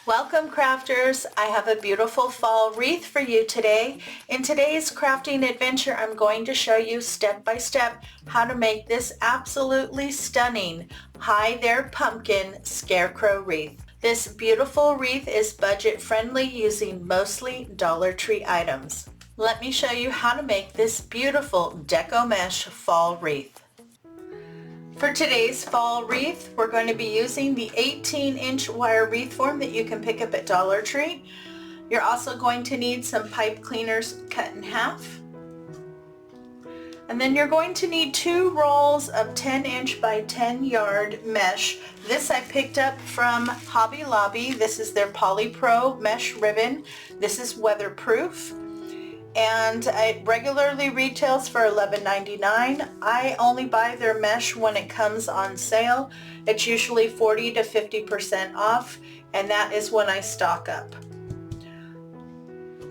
Welcome crafters! I have a beautiful fall wreath for you today. In today's crafting adventure, I'm going to show you step by step how to make this absolutely stunning Hi There Pumpkin Scarecrow Wreath. This beautiful wreath is budget friendly using mostly Dollar Tree items. Let me show you how to make this beautiful Deco mesh fall wreath. For today's fall wreath, we're going to be using the 18-inch wire wreath form that you can pick up at Dollar Tree. You're also going to need some pipe cleaners cut in half. And then you're going to need 2 rolls of 10-inch by 10-yard mesh. This I picked up from Hobby Lobby. This is their Polypro mesh ribbon. This is weatherproof. And it regularly retails for $11.99. I only buy their mesh when it comes on sale. It's usually 40 to 50% off, and that is when I stock up.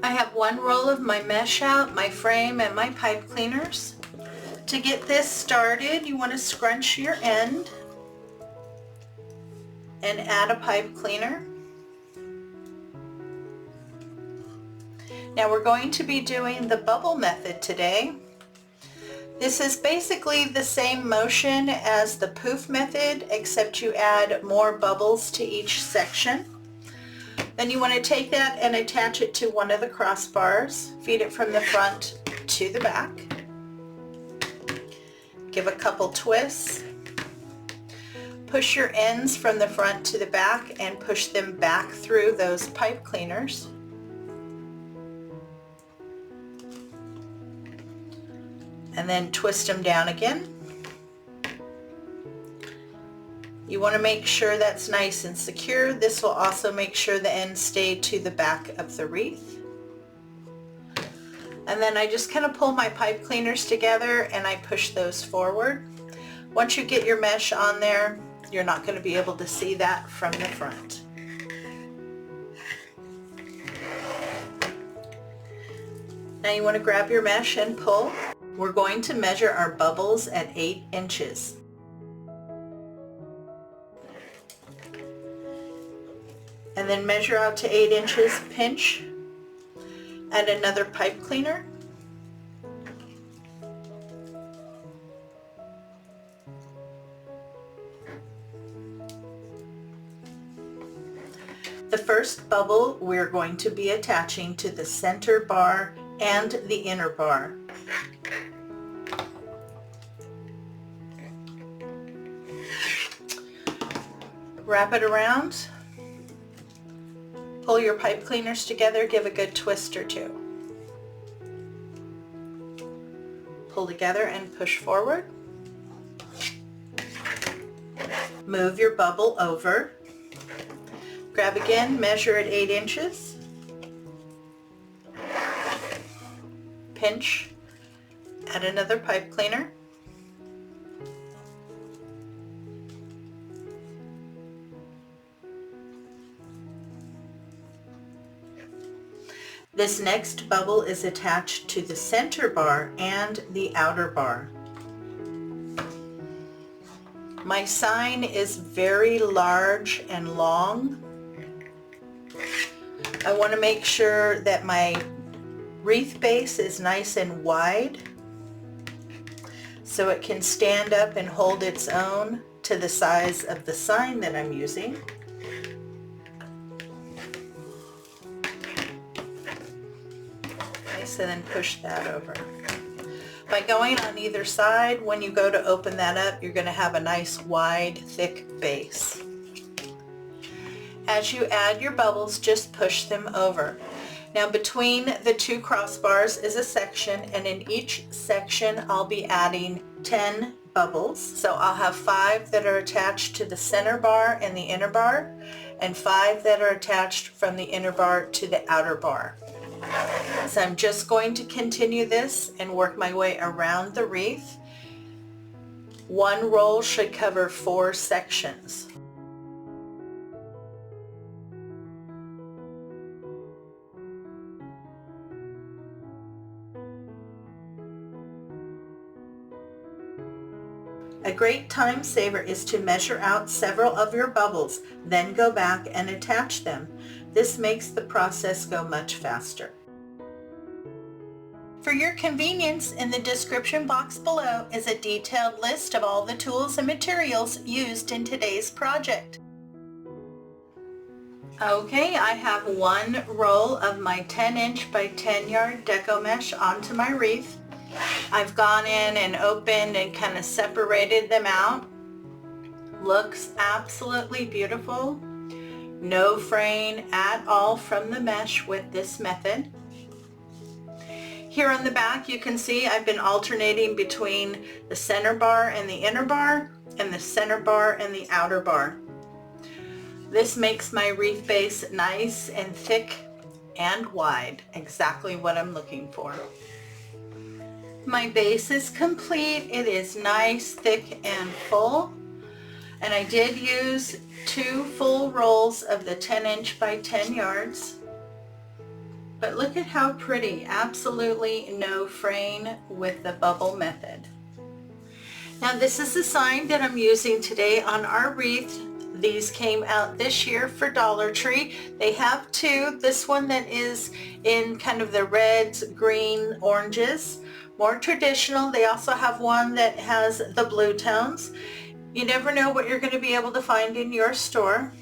I have 1 roll of my mesh out, my frame, and my pipe cleaners. To get this started, you want to scrunch your end and add a pipe cleaner. Now we're going to be doing the bubble method today. This is basically the same motion as the poof method, except you add more bubbles to each section. Then you want to take that and attach it to one of the crossbars. Feed it from the front to the back. Give a couple twists. Push your ends from the front to the back and push them back through those pipe cleaners. And then twist them down again. You want to make sure that's nice and secure. This will also make sure the ends stay to the back of the wreath. And then I just kind of pull my pipe cleaners together and I push those forward. Once you get your mesh on there, you're not going to be able to see that from the front. Now you want to grab your mesh and pull. We're going to measure our bubbles at 8 inches. And then measure out to 8 inches, pinch, add another pipe cleaner. The first bubble we're going to be attaching to the center bar and the inner bar. Wrap it around, pull your pipe cleaners together, give a good twist or 2. Pull together and push forward. Move your bubble over. Grab again, measure at 8 inches. Pinch, add another pipe cleaner. This next bubble is attached to the center bar and the outer bar. My sign is very large and long. I want to make sure that my wreath base is nice and wide so it can stand up and hold its own to the size of the sign that I'm using. So then push that over. By going on either side, when you go to open that up, you're going to have a nice wide, thick base. As you add your bubbles, just push them over. Now between the 2 crossbars is a section, and in each section I'll be adding 10 bubbles. So I'll have 5 that are attached to the center bar and the inner bar, and 5 that are attached from the inner bar to the outer bar. So I'm just going to continue this and work my way around the wreath. 1 roll should cover 4 sections. A great time saver is to measure out several of your bubbles, then go back and attach them. This makes the process go much faster. For your convenience, in the description box below is a detailed list of all the tools and materials used in today's project. Okay, I have one roll of my 10-inch by 10-yard deco mesh onto my wreath. I've gone in and opened and kind of separated them out. Looks absolutely beautiful. No fraying at all from the mesh with this method. Here on the back you can see I've been alternating between the center bar and the inner bar and the center bar and the outer bar. This makes my wreath base nice and thick and wide, exactly what I'm looking for. My base is complete. It is nice, thick, and full. And I did use 2 full rolls of the 10-inch by 10 yards. But look at how pretty, absolutely no fraying with the bubble method. Now this is the sign that I'm using today on our wreath. These came out this year for Dollar Tree. They have 2, this one that is in kind of the reds, green, oranges, more traditional. They also have one that has the blue tones. You never know what you're going to be able to find in your store.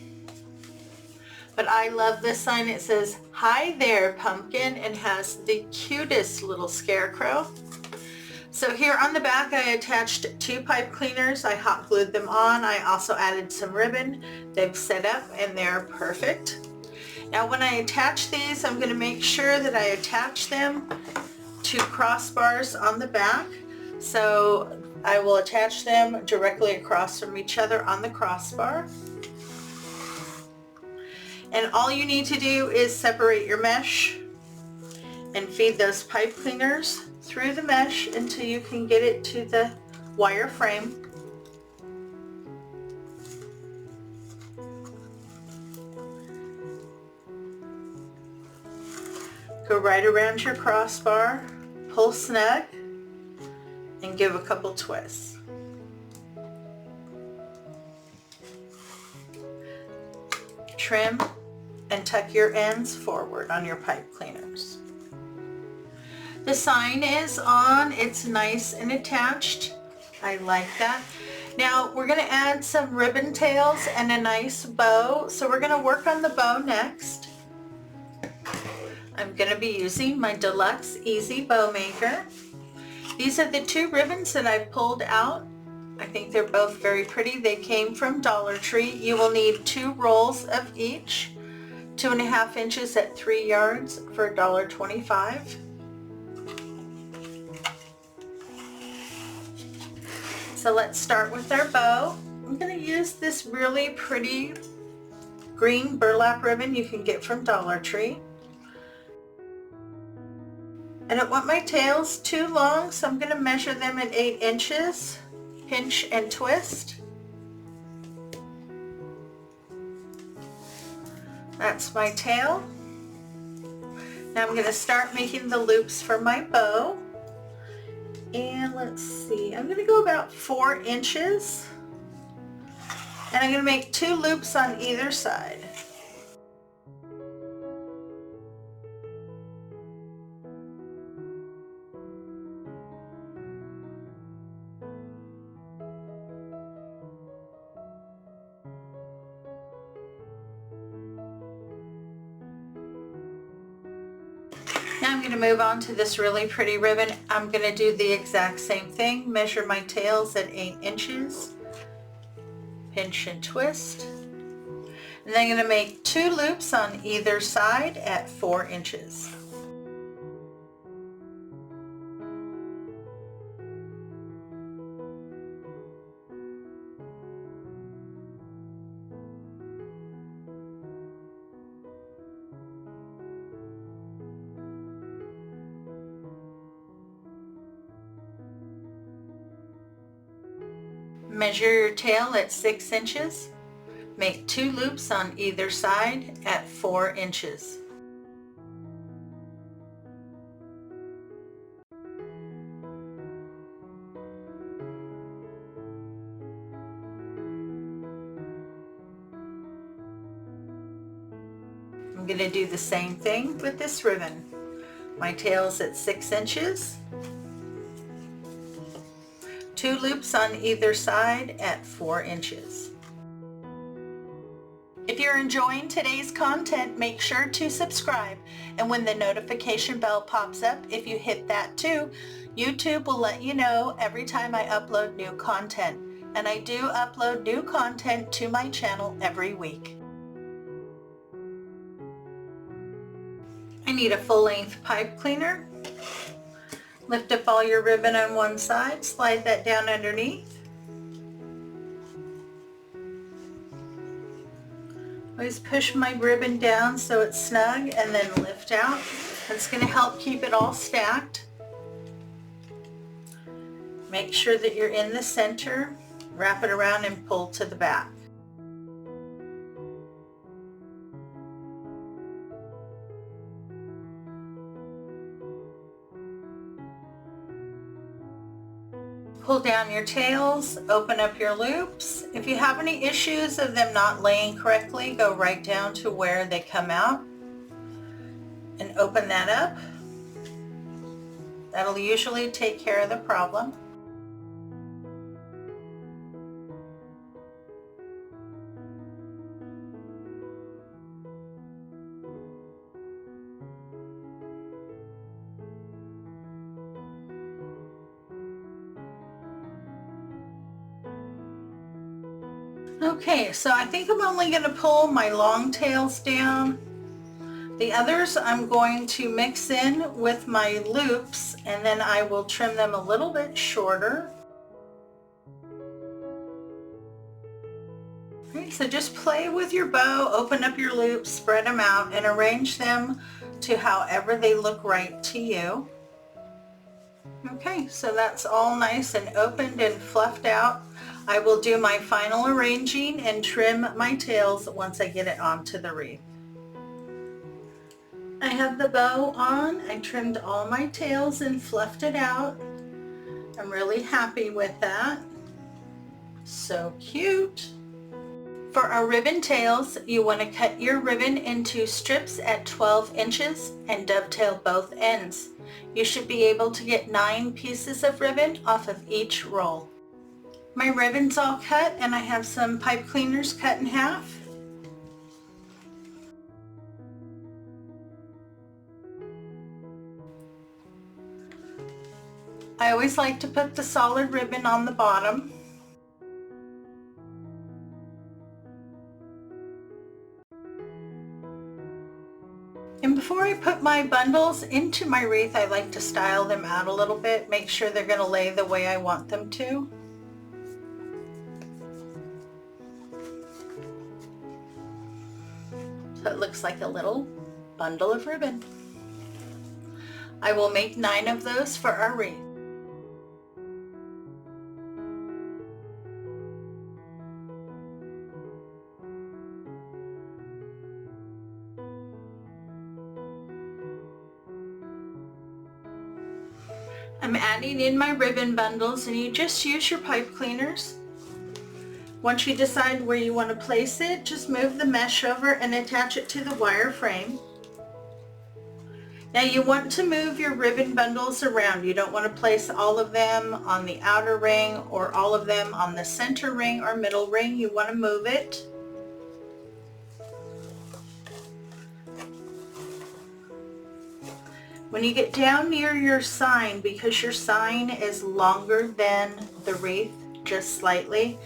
But I love this sign. It says, "Hi there, pumpkin," and has the cutest little scarecrow. So here on the back I attached 2 pipe cleaners. I hot glued them on. I also added some ribbon. They've set up and they're perfect. Now when I attach these, I'm going to make sure that I attach them to crossbars on the back. So I will attach them directly across from each other on the crossbar. And all you need to do is separate your mesh and feed those pipe cleaners through the mesh until you can get it to the wire frame. Go right around your crossbar, pull snug, and give a couple twists. Trim and tuck your ends forward on your pipe cleaners. The sign is on. It's nice and attached. I like that. Now we're going to add some ribbon tails and a nice bow. So we're going to work on the bow next. I'm going to be using my Deluxe Easy Bow Maker. These are the 2 ribbons that I've pulled out. I think they're both very pretty. They came from Dollar Tree. You will need 2 rolls of each, 2.5 inches at 3 yards for $1.25. So let's start with our bow. I'm going to use this really pretty green burlap ribbon you can get from Dollar Tree. I don't want my tails too long, so I'm going to measure them at 8 inches. Pinch and twist. That's my tail. Now I'm going to start making the loops for my bow. And let's see, I'm going to go about 4 inches. And I'm going to make 2 loops on either side. Now I'm going to move on to this really pretty ribbon. I'm going to do the exact same thing. Measure my tails at 8 inches. Pinch and twist. And then I'm going to make 2 loops on either side at 4 inches. Measure your tail at 6 inches. Make 2 loops on either side at 4 inches. going to do the same thing with this ribbon. My tail's at 6 inches. 2 loops on either side at 4 inches. If you're enjoying today's content, make sure to subscribe, and when the notification bell pops up, if you hit that too, YouTube will let you know every time I upload new content. And I do upload new content to my channel every week. I need a full-length pipe cleaner. Lift up all your ribbon on one side, slide that down underneath. Always push my ribbon down so it's snug and then lift out. That's going to help keep it all stacked. Make sure that you're in the center. Wrap it around and pull to the back. Pull down your tails, open up your loops. If you have any issues of them not laying correctly, go right down to where they come out and open that up. That'll usually take care of the problem. Okay, so I think I'm only going to pull my long tails down. The others I'm going to mix in with my loops, and then I will trim them a little bit shorter. Okay, so just play with your bow, open up your loops, spread them out, and arrange them to however they look right to you. Okay, so that's all nice and opened and fluffed out. I will do my final arranging and trim my tails once I get it onto the wreath. I have the bow on. I trimmed all my tails and fluffed it out. I'm really happy with that. So cute. For our ribbon tails, you want to cut your ribbon into strips at 12 inches and dovetail both ends. You should be able to get 9 pieces of ribbon off of each roll. My ribbon's all cut, and I have some pipe cleaners cut in half. I always like to put the solid ribbon on the bottom. And before I put my bundles into my wreath, I like to style them out a little bit, make sure they're going to lay the way I want them to. So it looks like a little bundle of ribbon. I will make 9 of those for our wreath. I'm adding in my ribbon bundles, and you just use your pipe cleaners. Once you decide where you want to place it, just move the mesh over and attach it to the wire frame. Now you want to move your ribbon bundles around. You don't want to place all of them on the outer ring or all of them on the center ring or middle ring. You want to move it. When you get down near your sign, because your sign is longer than the wreath, just slightly,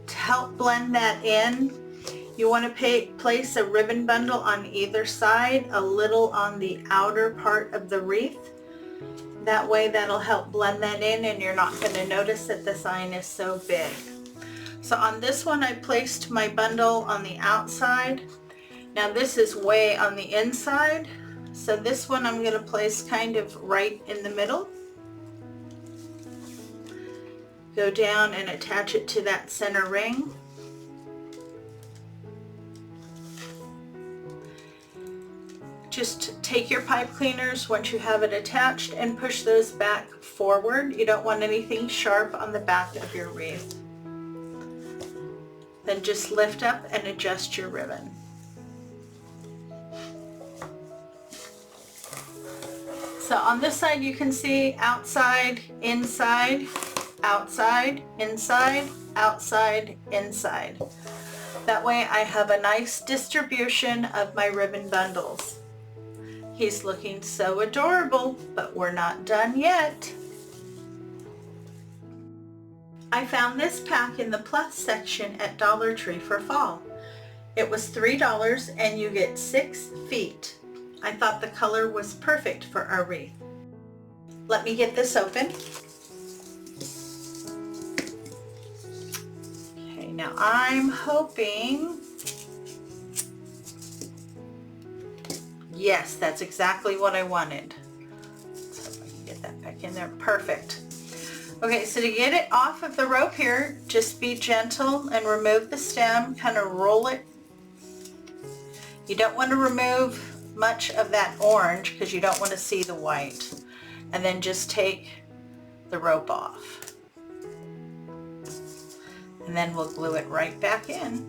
to help blend that in, you want to place a ribbon bundle on either side, a little on the outer part of the wreath. That way that'll help blend that in, and you're not going to notice that the sign is so big. So on this one, I placed my bundle on the outside. Now this is way on the inside. So this one I'm going to place kind of right in the middle. Go down and attach it to that center ring. Just take your pipe cleaners once you have it attached and push those back forward. You don't want anything sharp on the back of your wreath. Then just lift up and adjust your ribbon. So on this side you can see outside, inside, outside, inside, outside, inside. That way I have a nice distribution of my ribbon bundles. He's looking so adorable, but we're not done yet. I found this pack in the plus section at Dollar Tree for fall. It was $3 and you get 6 feet. I thought the color was perfect for our wreath. Let me get this open. Okay, now I'm hoping, yes, that's exactly what I wanted. So if I can get that back in there, perfect. Okay, so to get it off of the rope here, just be gentle and remove the stem, kind of roll it. You don't want to remove much of that orange because you don't want to see the white. And then just take the rope off. And then we'll glue it right back in.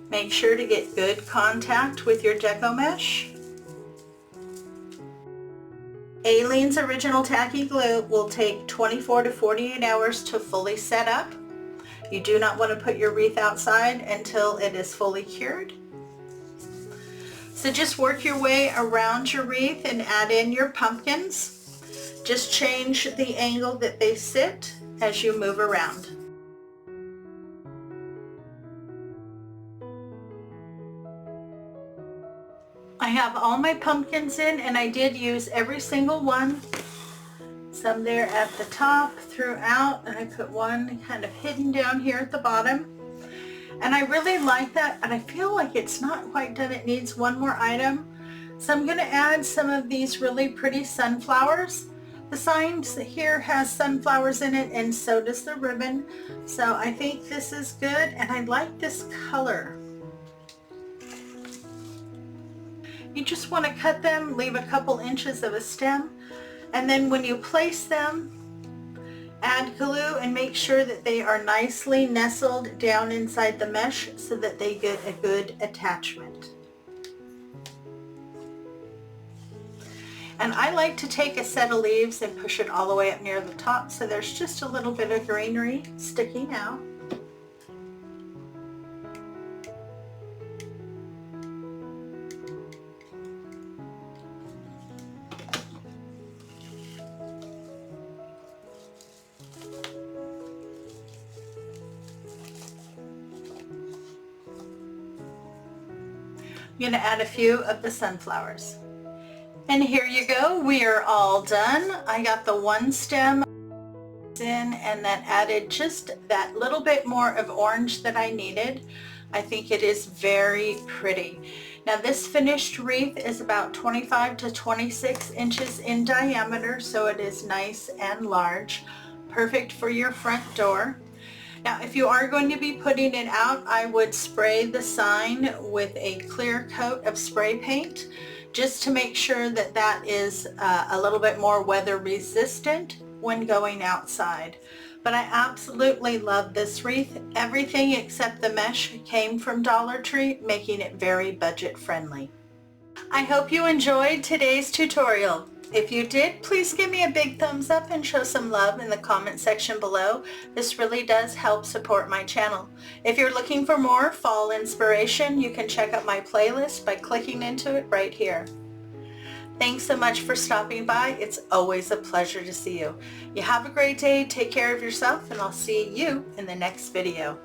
Make sure to get good contact with your Deco mesh. Aleene's original tacky glue will take 24 to 48 hours to fully set up. You do not want to put your wreath outside until it is fully cured. So just work your way around your wreath and add in your pumpkins. Just change the angle that they sit as you move around. I have all my pumpkins in and I did use every single one. Some there at the top, throughout, and I put one kind of hidden down here at the bottom. And I really like that, and I feel like it's not quite done. It needs one more item. So I'm going to add some of these really pretty sunflowers. The sign here has sunflowers in it and so does the ribbon. So I think this is good and I like this color. You just want to cut them, leave a couple inches of a stem, and then when you place them, add glue and make sure that they are nicely nestled down inside the mesh so that they get a good attachment. And I like to take a set of leaves and push it all the way up near the top so there's just a little bit of greenery sticking out. I'm going to add a few of the sunflowers. And here you go, we are all done. I got the one stem in and that added just that little bit more of orange that I needed. I think it is very pretty. Now this finished wreath is about 25 to 26 inches in diameter, so it is nice and large, perfect for your front door. Now if you are going to be putting it out, I would spray the sign with a clear coat of spray paint just to make sure that that is a little bit more weather resistant when going outside. But I absolutely love this wreath. Everything except the mesh came from Dollar Tree, making it very budget friendly. I hope you enjoyed today's tutorial. If you did, please give me a big thumbs up and show some love in the comment section below. This really does help support my channel. If you're looking for more fall inspiration, you can check out my playlist by clicking into it right here. Thanks so much for stopping by. It's always a pleasure to see you. You have a great day, take care of yourself, and I'll see you in the next video.